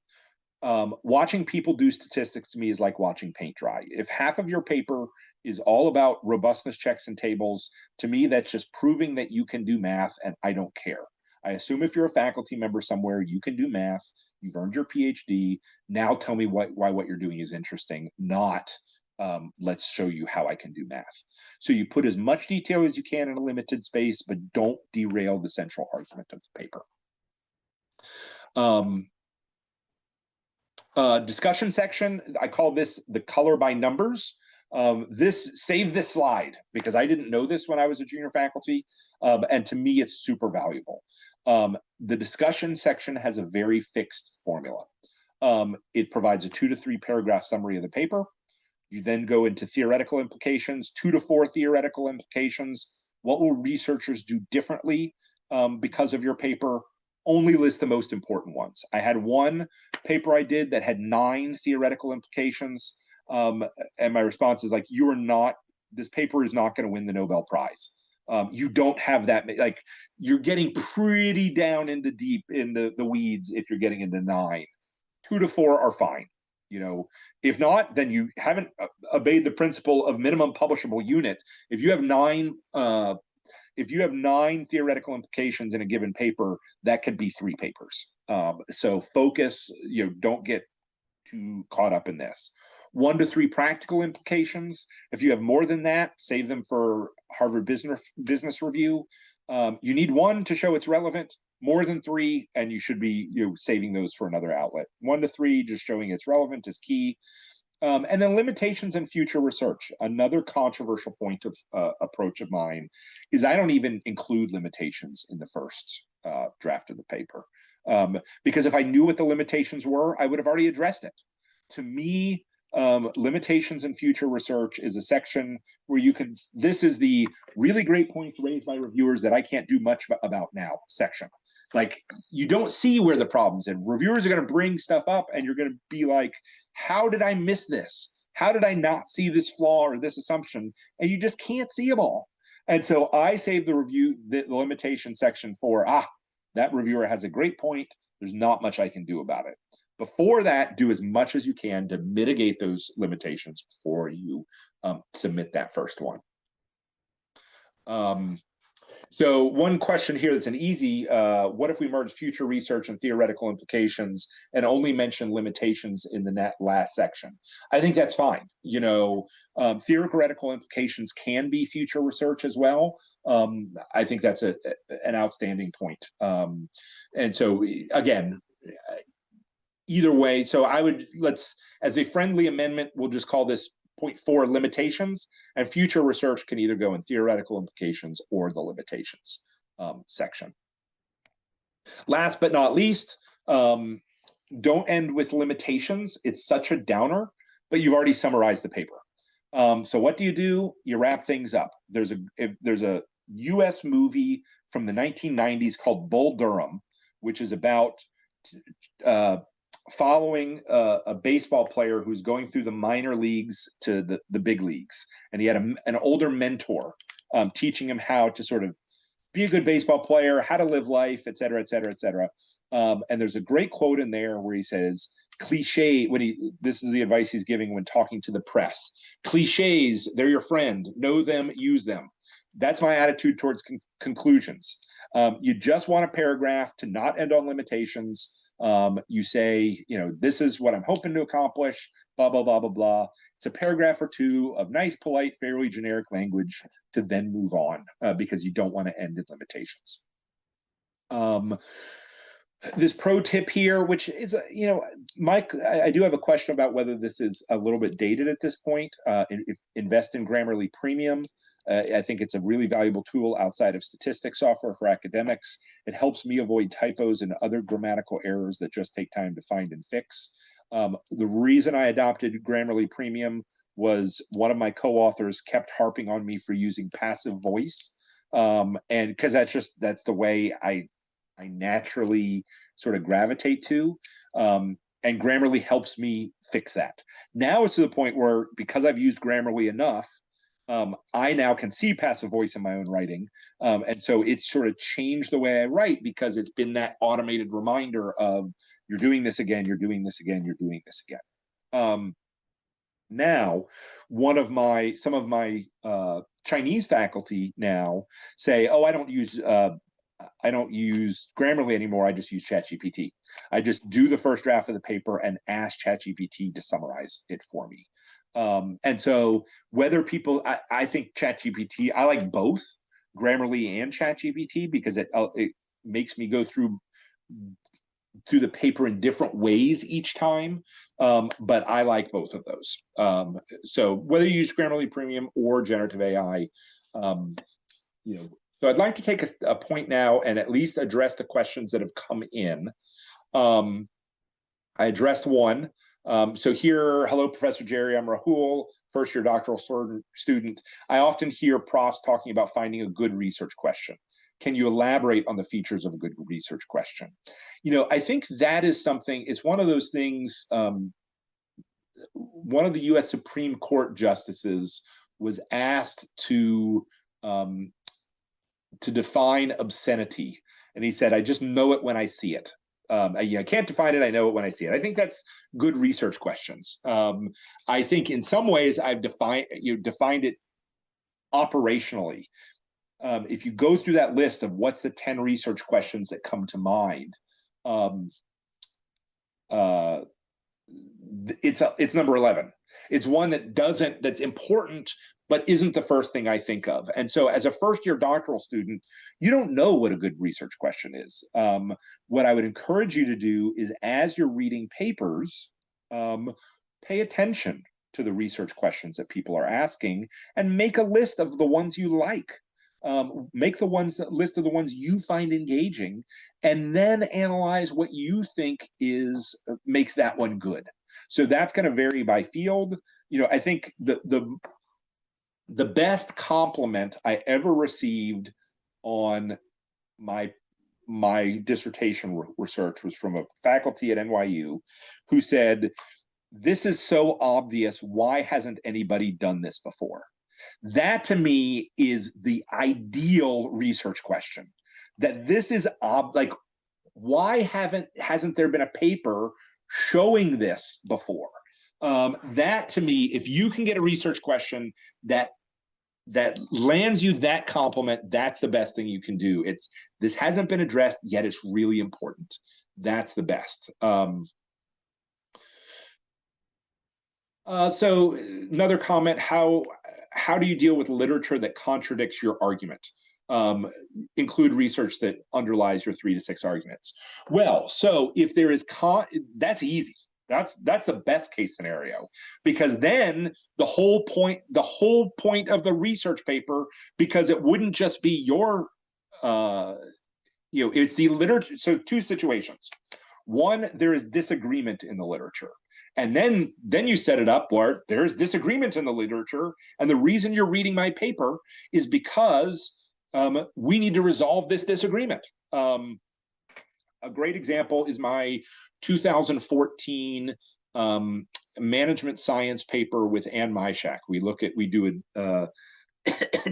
Watching people do statistics to me is like watching paint dry. If half of your paper is all about robustness checks and tables, to me, that's just proving that you can do math, and I don't care. I assume if you're a faculty member somewhere, you can do math, you've earned your PhD, now tell me why what you're doing is interesting, not let's show you how I can do math. So you put as much detail as you can in a limited space, but don't derail the central argument of the paper. Discussion section, I call this the color by numbers. Save this slide because I didn't know this when I was a junior faculty, and to me it's super valuable. The discussion section has a very fixed formula. It provides a 2 to 3 paragraph summary of the paper. You then go into theoretical implications, 2 to 4 theoretical implications. What will researchers do differently because of your paper? only list the most important ones. I had one paper I did that had 9 theoretical implications. And my response is like, this paper is not going to win the Nobel Prize. You don't have that, like, you're getting pretty down in the deep, in the weeds if you're getting into 9. 2 to 4 are fine. If not, then you haven't obeyed the principle of minimum publishable unit. If you have 9 theoretical implications in a given paper, that could be 3 papers. So focus, don't get too caught up in this. 1 to 3 practical implications. If you have more than that, save them for Harvard Business Review. You need 1 to show it's relevant. More than 3, and you should be saving those for another outlet. 1 to 3, just showing it's relevant is key. And then limitations in future research. Another controversial point of approach of mine is I don't even include limitations in the first draft of the paper. Because if I knew what the limitations were, I would have already addressed it. To me, limitations in future research is a section where this is the really great points raised by reviewers that I can't do much about now section. Like, you don't see where the problem's in. Reviewers are going to bring stuff up and you're going to be like, how did I miss this? How did I not see this flaw or this assumption? And you just can't see them all. And so I save the limitation section for, that reviewer has a great point. There's not much I can do about it. Before that, do as much as you can to mitigate those limitations before you submit that first one. So one question here that's an easy, what if we merge future research and theoretical implications and only mention limitations in the last section? I think that's fine. Theoretical implications can be future research as well. I think that's an outstanding point. And so again, either way, so as a friendly amendment, we'll just call this point 4 limitations, and future research can either go in theoretical implications or the limitations section. Last but not least, don't end with limitations. It's such a downer, but you've already summarized the paper. So what do? You wrap things up. There's a US movie from the 1990s called Bull Durham, which is about following a baseball player who's going through the minor leagues to the big leagues. And he had an older mentor teaching him how to sort of be a good baseball player, how to live life, et cetera, et cetera, et cetera. And there's a great quote in there where he says, this is the advice he's giving when talking to the press. Cliches, they're your friend. Know them, use them. That's my attitude towards conclusions. You just want a paragraph to not end on limitations. You say, this is what I'm hoping to accomplish, blah, blah, blah, blah, blah. It's a paragraph or 2 of nice, polite, fairly generic language to then move on because you don't want to end in limitations. This pro tip here, which is, Mike, I do have a question about whether this is a little bit dated at this point. Invest in Grammarly Premium. I think it's a really valuable tool outside of statistics software for academics. It helps me avoid typos and other grammatical errors that just take time to find and fix. The reason I adopted Grammarly Premium was one of my co-authors kept harping on me for using passive voice. And because that's the way I naturally sort of gravitate to. And Grammarly helps me fix that. Now it's to the point where, because I've used Grammarly enough, I now can see passive voice in my own writing. And so it's sort of changed the way I write because it's been that automated reminder of you're doing this again, you're doing this again, you're doing this again. Now, some of my Chinese faculty now say, I don't use Grammarly anymore. I just use ChatGPT. I just do the first draft of the paper and ask ChatGPT to summarize it for me. And so whether I think ChatGPT, I like both Grammarly and ChatGPT because it makes me go through the paper in different ways each time. But I like both of those. So whether you use Grammarly Premium or generative AI, so I'd like to take a point now and at least address the questions that have come in. I addressed one. So here, hello, Professor Jerry, I'm Rahul, first-year doctoral student. I often hear profs talking about finding a good research question. Can you elaborate on the features of a good research question? I think that is something, it's one of those things. One of the US Supreme Court justices was asked um, to define obscenity. And he said, I just know it when I see it. I can't define it. I know it when I see it. I think that's good research questions. I think in some ways I've defined it operationally. If you go through that list of what's the 10 research questions that come to mind, it's number 11. It's one that's important, but isn't the first thing I think of. And so as a first-year doctoral student, you don't know what a good research question is. What I would encourage you to do is, as you're reading papers, pay attention to the research questions that people are asking and make a list of the ones you like. Make list of the ones you find engaging, and then analyze what you think makes that one good. So that's going to vary by field. I think the best compliment I ever received on my dissertation research was from a faculty at NYU who said, "This is so obvious. Why hasn't anybody done this before?" That to me is the ideal research question. That this is like, why hasn't there been a paper showing this before? That to me, if you can get a research question that lands you that compliment, that's the best thing you can do. This hasn't been addressed yet, it's really important. That's the best. So another comment: how do you deal with literature that contradicts your argument? Include research that underlies your 3 to 6 arguments. Well, so if there is that's easy. That's the best case scenario, because then the whole point of the research paper, because it wouldn't just be your it's the literature. So 2 situations. One, there is disagreement in the literature. And then you set it up where there's disagreement in the literature. And the reason you're reading my paper is because we need to resolve this disagreement. A great example is my 2014 management science paper with Ann Myshak. We do a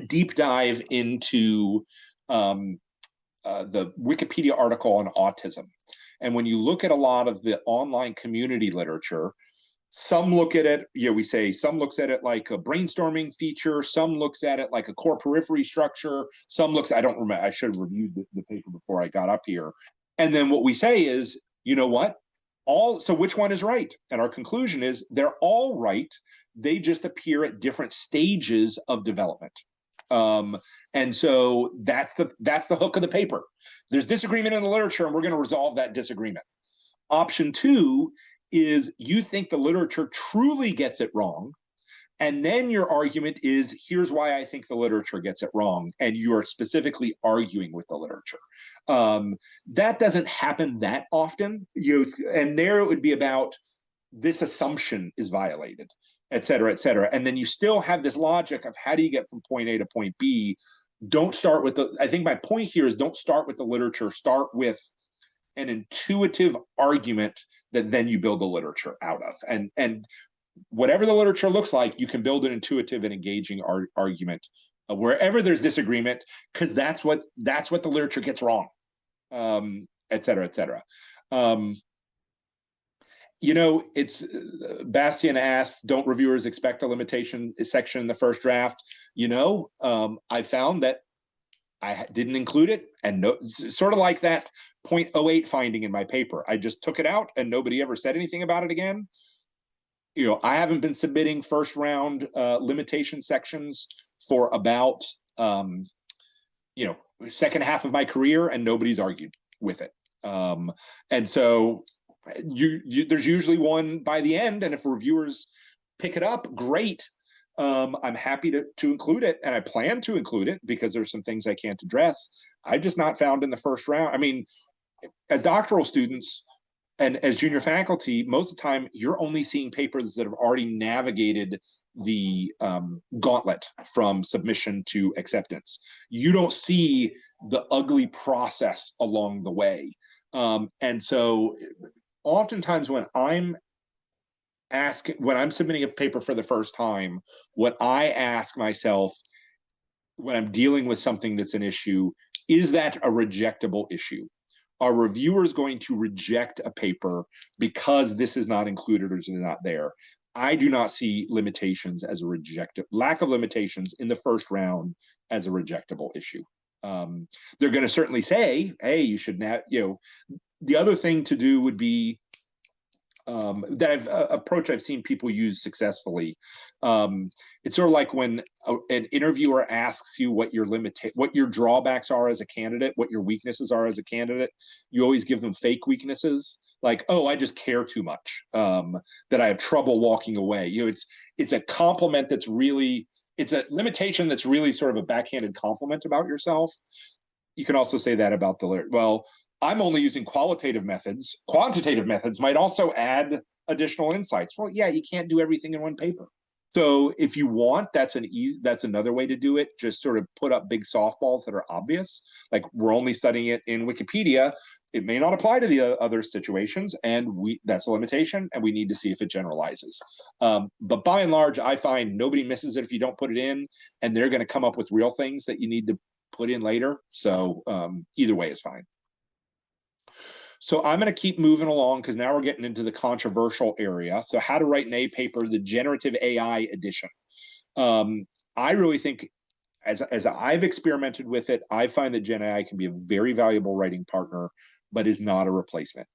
deep dive into the Wikipedia article on autism. And when you look at a lot of the online community literature, some look at it, some looks at it like a brainstorming feature, some looks at it like a core periphery structure, I don't remember, I should have reviewed the paper before I got up here. And then what we say is, you know what? So which one is right? And our conclusion is they're all right. They just appear at different stages of development. And so that's the hook of the paper. There's disagreement in the literature, and we're going to resolve that disagreement. Option 2 is you think the literature truly gets it wrong, and then your argument is, here's why I think the literature gets it wrong, and you're specifically arguing with the literature. That doesn't happen that often, and there it would be about this assumption is violated, et cetera, et cetera. And then you still have this logic of how do you get from point A to point B. I think my point here is don't start with the literature, start with an intuitive argument that then you build the literature out of. And whatever the literature looks like, you can build an intuitive and engaging argument wherever there's disagreement, because that's what the literature gets wrong, et cetera, et cetera. It's Bastian asks, don't reviewers expect a limitation section in the first draft? I found that I didn't include it, and sort of like that 0.08 finding in my paper. I just took it out and nobody ever said anything about it again. I haven't been submitting first round limitation sections for about second half of my career, and nobody's argued with it. And so there's usually one by the end, and if reviewers pick it up, great. I'm happy to include it, and I plan to include it because there's some things I can't address. I've just not found in the first round. I mean, as doctoral students, and as junior faculty, most of the time you're only seeing papers that have already navigated the gauntlet from submission to acceptance. You don't see the ugly process along the way. And so oftentimes when I'm submitting a paper for the first time, what I ask myself when I'm dealing with something that's an issue, is that a rejectable issue? Are reviewers going to reject a paper because this is not included or is not there? I do not see limitations as a lack of limitations in the first round as a rejectable issue. They're going to certainly say, hey, you should not, the other thing to do would be approach I've seen people use successfully. It's sort of like when an interviewer asks you what your drawbacks are as a candidate, what your weaknesses are as a candidate. You always give them fake weaknesses, like, oh, I just care too much, that I have trouble walking away. It's a compliment that's really, it's a limitation that's really sort of a backhanded compliment about yourself. You can also say that about well, I'm only using qualitative methods. Quantitative methods might also add additional insights. Well, yeah, you can't do everything in one paper. So if you want, that's another way to do it. Just sort of put up big softballs that are obvious. Like, we're only studying it in Wikipedia. It may not apply to the other situations, and that's a limitation, and we need to see if it generalizes. But by and large, I find nobody misses it if you don't put it in, and they're going to come up with real things that you need to put in later. So either way is fine. So I'm going to keep moving along because now we're getting into the controversial area. So how to write an A paper, the generative AI edition. I really think, as I've experimented with it, I find that Gen AI can be a very valuable writing partner, but is not a replacement.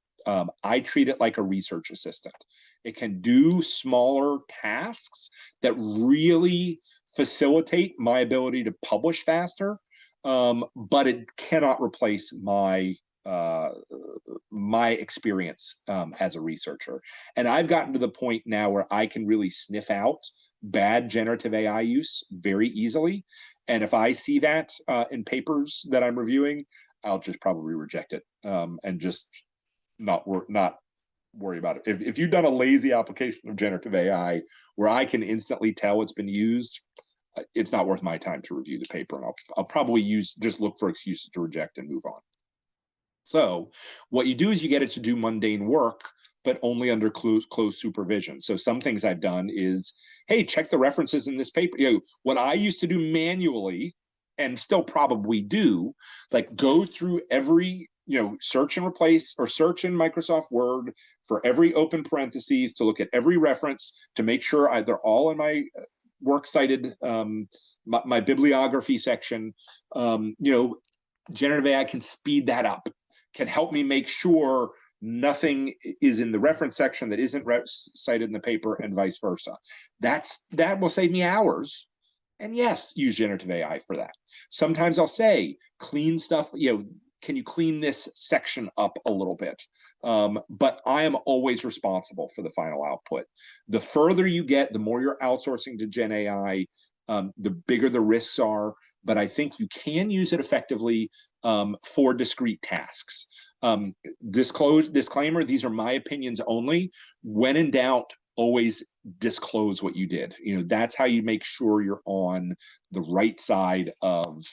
I treat it like a research assistant. It can do smaller tasks that really facilitate my ability to publish faster, but it cannot replace my experience as a researcher. And I've gotten to the point now where I can really sniff out bad generative AI use very easily. And if I see that in papers that I'm reviewing, I'll just probably reject it and just not worry about it. If you've done a lazy application of generative AI where I can instantly tell it's been used, it's not worth my time to review the paper. And I'll probably just look for excuses to reject and move on. So what you do is you get it to do mundane work, but only under close supervision. So some things I've done is, hey, check the references in this paper. What I used to do manually, and still probably do, like go through every, search and replace or search in Microsoft Word for every open parentheses to look at every reference to make sure they're all in my works cited, my bibliography section. Generative AI can speed that up, can help me make sure nothing is in the reference section that isn't cited in the paper, and vice versa. That will save me hours. And yes, use generative AI for that. Sometimes I'll say, clean stuff, can you clean this section up a little bit? But I am always responsible for the final output. The further you get, the more you're outsourcing to Gen AI, the bigger the risks are. But I think you can use it effectively for discrete tasks. Disclaimer, these are my opinions only. When in doubt, always disclose what you did. That's how you make sure you're on the right side of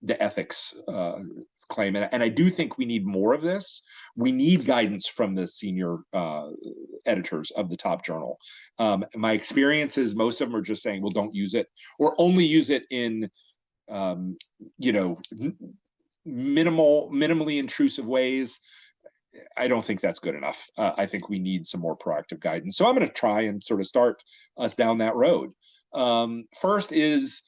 the ethics claim. And I do think we need more of this. We need guidance from the senior editors of the top journal. My experience is most of them are just saying, well, don't use it, or only use it in minimally intrusive ways. I don't think that's good enough. I think we need some more proactive guidance. So I'm going to try and sort of start us down that road. First is,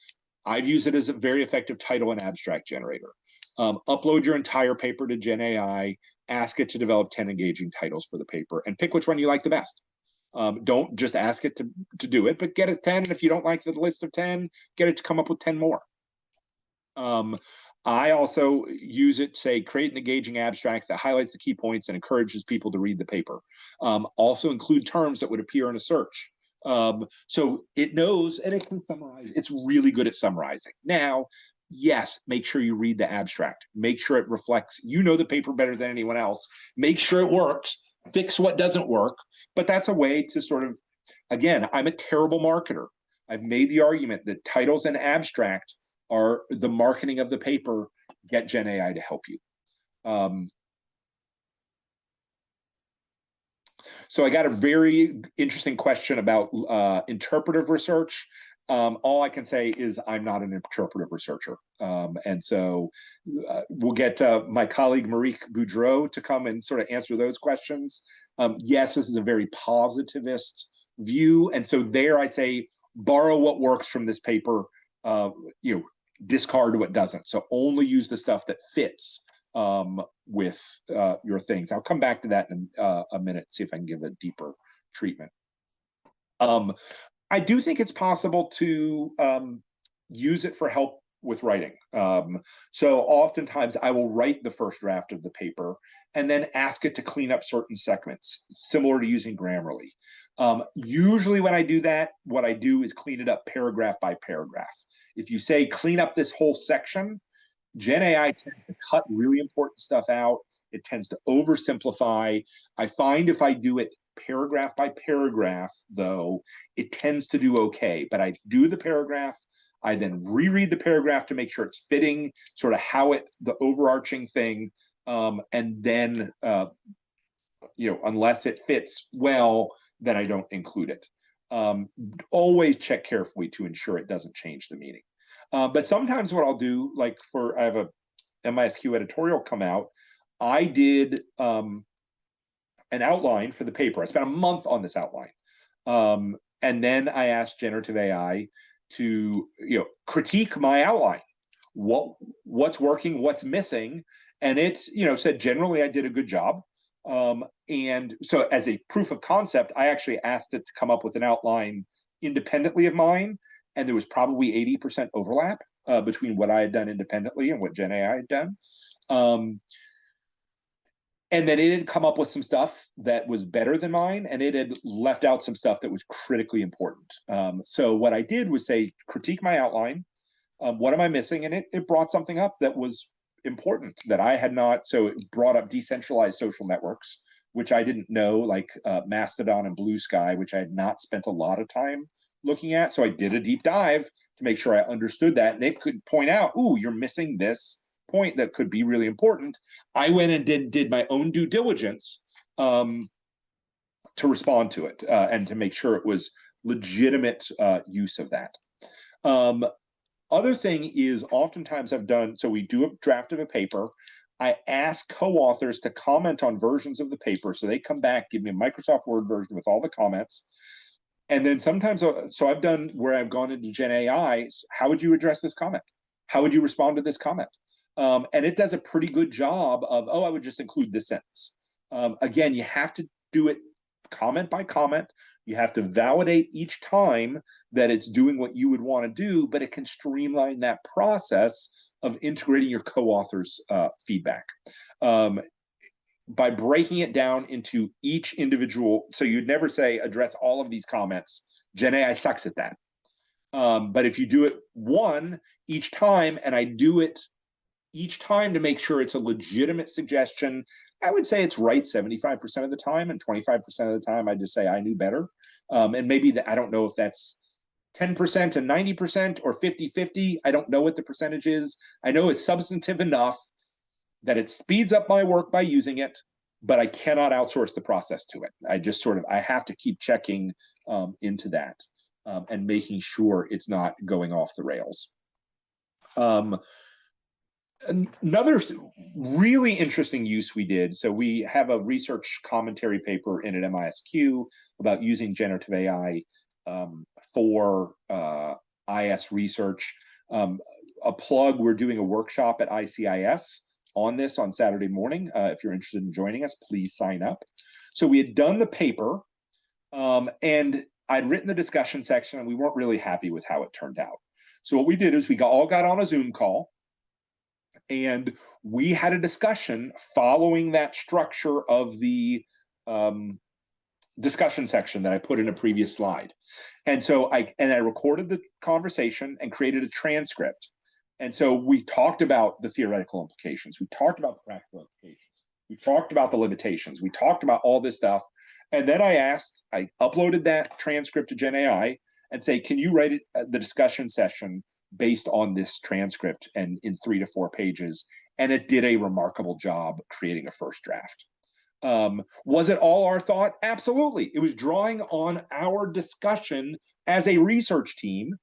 I've used it as a very effective title and abstract generator. Upload your entire paper to Gen AI, ask it to develop 10 engaging titles for the paper, and pick which one you like the best. Don't just ask it to do it, but get it 10. And if you don't like the list of 10, get it to come up with 10 more. I also use it, say, create an engaging abstract that highlights the key points and encourages people to read the paper. Also include terms that would appear in a search. So it knows, and it can summarize. It's really good at summarizing. Now, yes, make sure you read the abstract. Make sure it reflects, you know the paper better than anyone else. Make sure it works, fix what doesn't work. But that's a way to sort of, again, I'm a terrible marketer. I've made the argument that titles and abstract are the marketing of the paper. Get Gen AI to help you. So I got a very interesting question about interpretive research. All I can say is I'm not an interpretive researcher. And so we'll get my colleague Marique Boudreau to come and sort of answer those questions. Yes, this is a very positivist view. And so there I'd say borrow what works from this paper, discard what doesn't. So only use the stuff that fits with your things. I'll come back to that in a minute, see if I can give a deeper treatment. I do think it's possible to use it for help with writing. So oftentimes I will write the first draft of the paper and then ask it to clean up certain segments, similar to using Grammarly. Usually when I do that, what I do is clean it up paragraph by paragraph. If you say clean up this whole section, Gen AI tends to cut really important stuff out. It tends to oversimplify. I find if I do it paragraph by paragraph, though, it tends to do okay. But I do the paragraph, I then reread the paragraph to make sure it's fitting, sort of how the overarching thing, and then, unless it fits well, then I don't include it. Always check carefully to ensure it doesn't change the meaning. But sometimes what I'll do, like I have a MISQ editorial come out, I did an outline for the paper. I spent a month on this outline. And then I asked generative AI to, critique my outline. What's working, what's missing. And it, said generally I did a good job. And so as a proof of concept, I actually asked it to come up with an outline independently of mine. And there was probably 80% overlap between what I had done independently and what Gen AI had done. And then it had come up with some stuff that was better than mine, and it had left out some stuff that was critically important. So what I did was say, critique my outline. What am I missing? And it brought something up that was important that I had not. So it brought up decentralized social networks, which I didn't know, like Mastodon and Blue Sky, which I had not spent a lot of time looking at. So I did a deep dive to make sure I understood that. And they could point out, ooh, you're missing this point that could be really important. I went and did my own due diligence to respond to it and to make sure it was legitimate use of that. Other thing is oftentimes I've done, so we do a draft of a paper. I ask co-authors to comment on versions of the paper. So they come back, give me a Microsoft Word version with all the comments. And then sometimes, so I've done where I've gone into Gen AI, how would you address this comment? How would you respond to this comment? And it does a pretty good job of, I would just include this sentence. Again, you have to do it comment by comment. You have to validate each time that it's doing what you would want to do, but it can streamline that process of integrating your co-author's feedback. By breaking it down into each individual, so you'd never say address all of these comments. Gen AI sucks at that. But if you do it one each time, and I do it each time to make sure it's a legitimate suggestion, I would say it's right 75% of the time, and 25% of the time I just say I knew better. And maybe I don't know if that's 10% and 90% or 50-50. I don't know what the percentage is. I know it's substantive enough that it speeds up my work by using it, but I cannot outsource the process to it. I have to keep checking into that and making sure it's not going off the rails. Another really interesting use we did, so we have a research commentary paper in at MISQ about using generative AI for IS research. A plug, we're doing a workshop at ICIS on this on Saturday morning. If you're interested in joining us, please sign up. So we had done the paper, and I'd written the discussion section, and we weren't really happy with how it turned out. So what we did is we all got on a Zoom call, and we had a discussion following that structure of the discussion section that I put in a previous slide. And so I recorded the conversation and created a transcript. And so we talked about the theoretical implications. We talked about the practical implications. We talked about the limitations. We talked about all this stuff. And then I uploaded that transcript to Gen AI and say, can you write the discussion session based on this transcript and in 3 to 4 pages? And it did a remarkable job creating a first draft. Was it all our thought? Absolutely. It was drawing on our discussion as a research team.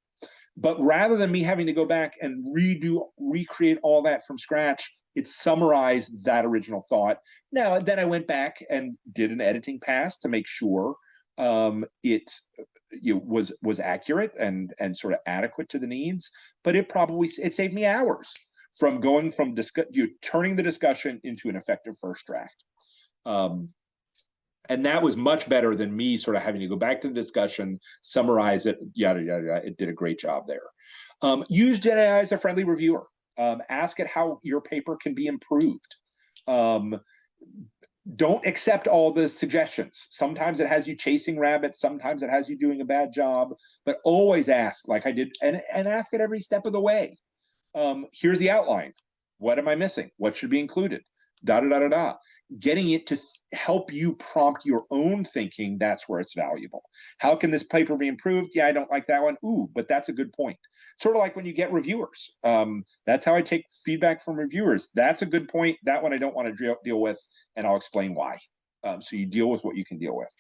But rather than me having to go back and recreate all that from scratch, it summarized that original thought. Now, then I went back and did an editing pass to make sure it was accurate and sort of adequate to the needs. But it saved me hours from going from turning the discussion into an effective first draft. And that was much better than me sort of having to go back to the discussion, summarize it, yada, yada, yada. It did a great job there. Use Gen AI as a friendly reviewer. Ask it how your paper can be improved. Don't accept all the suggestions. Sometimes it has you chasing rabbits. Sometimes it has you doing a bad job. But always ask, like I did, and ask it every step of the way. Here's the outline. What am I missing? What should be included? Da da da da da. Getting it to help you prompt your own thinking, that's where it's valuable. How can this paper be improved? Yeah, I don't like that one. Ooh, but that's a good point. Sort of like when you get reviewers. That's how I take feedback from reviewers. That's a good point. That one I don't want to deal with, and I'll explain why. So you deal with what you can deal with.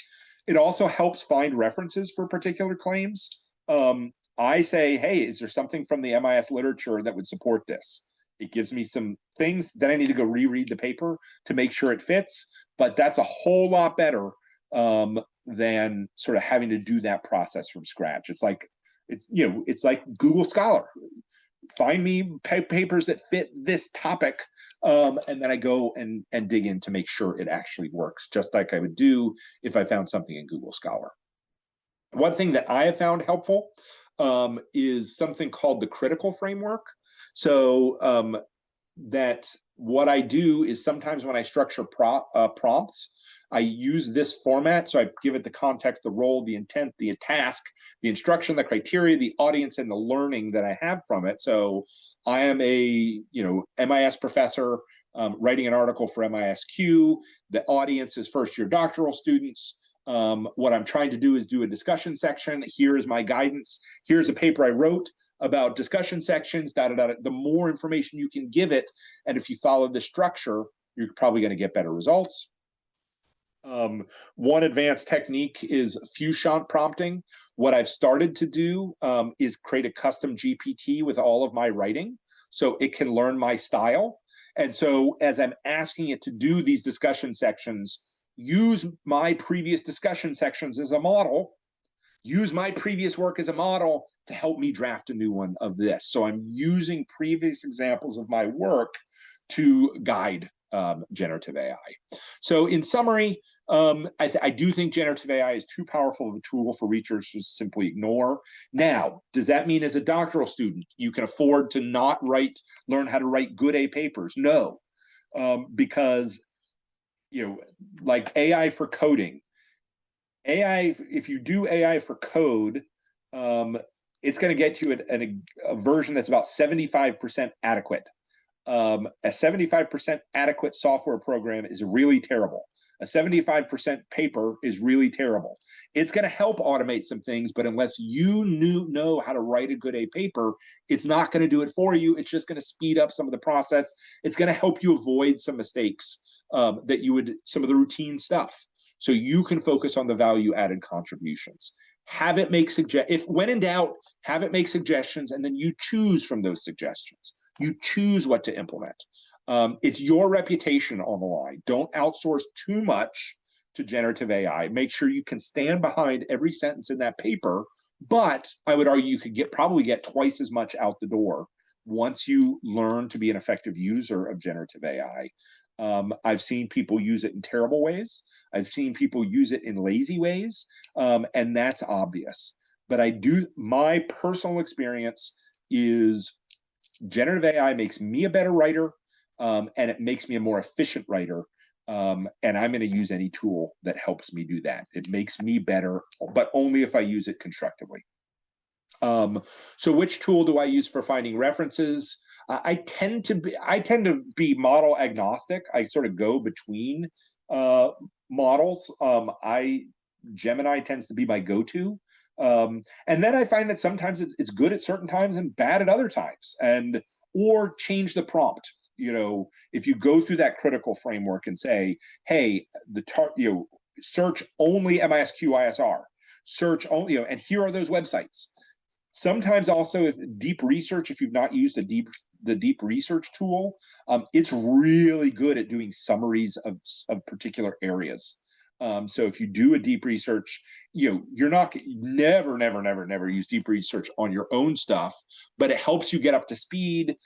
It also helps find references for particular claims. I say, hey, is there something from the MIS literature that would support this? It gives me some things. Then I need to go reread the paper to make sure it fits. But that's a whole lot better than sort of having to do that process from scratch. It's like Google Scholar. Find me papers that fit this topic, and then I go and dig in to make sure it actually works, just like I would do if I found something in Google Scholar. One thing that I have found helpful is something called the critical framework. So that what I do is sometimes when I structure prompts, I use this format. So I give it the context, the role, the intent, the task, the instruction, the criteria, the audience, and the learning that I have from it. So I am a MIS professor writing an article for MISQ. The audience is first-year doctoral students. What I'm trying to do is do a discussion section. Here is my guidance. Here's a paper I wrote about discussion sections, da, da, da. The more information you can give it, and if you follow the structure, you're probably going to get better results. One advanced technique is few-shot prompting. What I've started to do is create a custom GPT with all of my writing, so it can learn my style. And so as I'm asking it to do these discussion sections, use my previous discussion sections as a model, use my previous work as a model to help me draft a new one of this. So I'm using previous examples of my work to guide generative AI. So in summary, I do think generative AI is too powerful of a tool for researchers to simply ignore. Now, does that mean as a doctoral student, you can afford to not learn how to write good A papers? No, because, like AI for coding, if you do AI for code, it's going to get you a version that's about 75% adequate. A 75% adequate software program is really terrible. A 75% paper is really terrible. It's going to help automate some things, but unless you know how to write a good A paper, it's not going to do it for you. It's just going to speed up some of the process. It's going to help you avoid some mistakes some of the routine stuff. So you can focus on the value-added contributions. Have it make when in doubt, have it make suggestions, and then you choose from those suggestions. You choose what to implement. It's your reputation on the line. Don't outsource too much to generative AI. Make sure you can stand behind every sentence in that paper, but I would argue you could probably get twice as much out the door once you learn to be an effective user of generative AI. I've seen people use it in terrible ways. I've seen people use it in lazy ways, and that's obvious. But my personal experience is generative AI makes me a better writer, and it makes me a more efficient writer. And I'm going to use any tool that helps me do that. It makes me better, but only if I use it constructively. So which tool do I use for finding references? I tend to be model agnostic. I sort of go between uh, models. I Gemini tends to be my go-to. And then I find that sometimes it's good at certain times and bad at other times. And or change the prompt. If you go through that critical framework and say, hey, search only MISQ ISR, search only, and here are those websites. Sometimes also, if deep research, if you've not used the deep research tool, it's really good at doing summaries of particular areas. So if you do a deep research, you're not never use deep research on your own stuff, but it helps you get up to speed,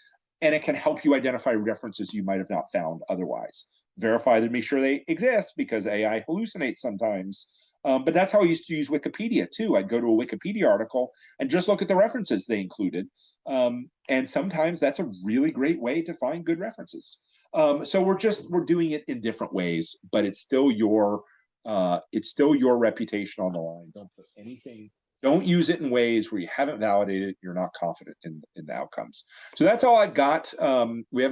and it can help you identify references you might have not found otherwise. Verify them, make sure they exist, because AI hallucinates sometimes. But that's how I used to use Wikipedia too. I'd go to a Wikipedia article and just look at the references they included. And sometimes that's a really great way to find good references. So we're doing it in different ways, but it's still your reputation on the line. Don't use it in ways where you haven't validated, you're not confident in the outcomes. So that's all I've got. We have